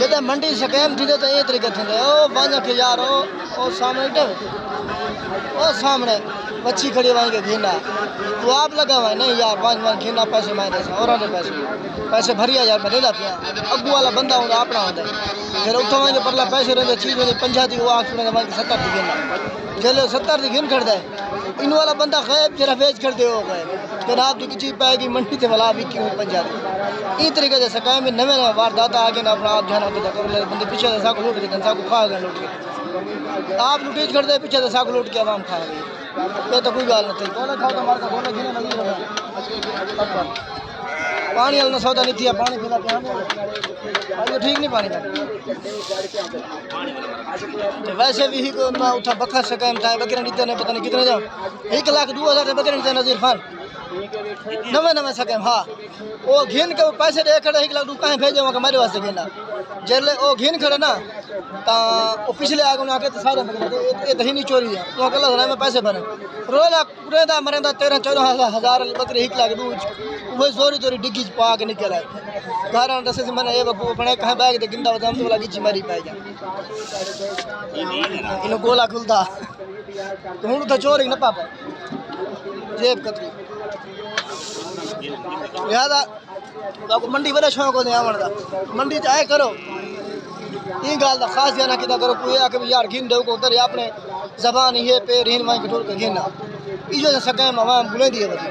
जब मंडी स्कैम थी तो ये तरीके थे ओ वंज के यार ओ सामने इट ओ सामने मच्छी खड़ी वहीं के घेना तो आप लगा हुआ नहीं यार वंज घेना पैसे मांगे और पैसे भरिया यार मैं देता पिया अगू वाला बंदा होता अपना होता फिर उतो वहीं के परला पैसे रहते चीज होती 50 वो आख सुने वहीं 70 की घेना चलो 70 की घेन खड़ता है इन वाला बंदा खैब जरा वेच कर दे हो गए जनाब की चीज पाएगी मंडी से वाला भी क्यों 50 इस तरीके से सकाय में नवे नवे वारदात आगे ना अपना आप ध्यान होते कर बंदे पीछे से साको लूट देते साको खा गए लूट के आप लूटेज कर दे पीछे से साको लूट के आवाम खा गई ये तो कोई गाल नहीं कौन खाओ तो मार का कौन घिने नहीं रहा पानी वाला सौदा नहीं थी पानी पिला के ठीक नहीं पानी तो वैसे भी ही को ना उठा बखा सकाय में बकरे नीचे ने पता नहीं कितने जाओ 1,02,000 बकरे नीचे नज़ीर खान नवे नवे सके हाँ वो घिन के पैसे दे खड़े 1,02,000 कहीं भेजे वहाँ मेरे वास्ते घेना जेले वो घिन खड़े ना तो वो पिछले आगे उन्हें आके तो सारे ये दही नहीं चोरी है तो अकेला में पैसे भरे रोला पुरेदा मरेदा 13-14 हज़ार बकरे 1,02,000 वो जोरी जोरी डिग्गी पा के निकल आए घर दसे से मैंने ये बकू अपने कहीं बैग दे गिंदा हम तो वाला गिच्ची मारी पाई जा इन गोला खुलता तो हूँ तो चोरी न पापा जेब कतरी लिहाजा तो मंडी बड़े शौक होते आवन का मंडी चाहे करो ये गाल का खास ध्यान किया करो कोई आके यार घिन दो को उधर अपने जबान ये पैर हिन वहीं कटोर कर घिना इजो सके मामा बुले दिए बड़ी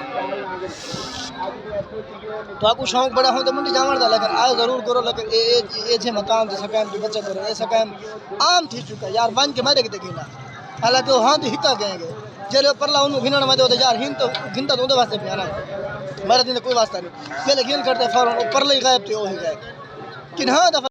तो आपको शौक बड़ा हो तो मंडी जावन का लेकिन आए जरूर करो लेकिन ये जे मकाम से सकाम की बचत करो ये सकाम आम थी चुका यार बन के मारे के घिना हालांकि वो हाँ तो हिक्का कहेंगे जेल परला उन्होंने घिनण में तो यार हिन तो घिनता तो वास्ते पिया ना मेरे दिन कोई वास्ता नहीं पहले घिन करते फौरन परले ही गायब थे वो ही गायब कि हाँ दफा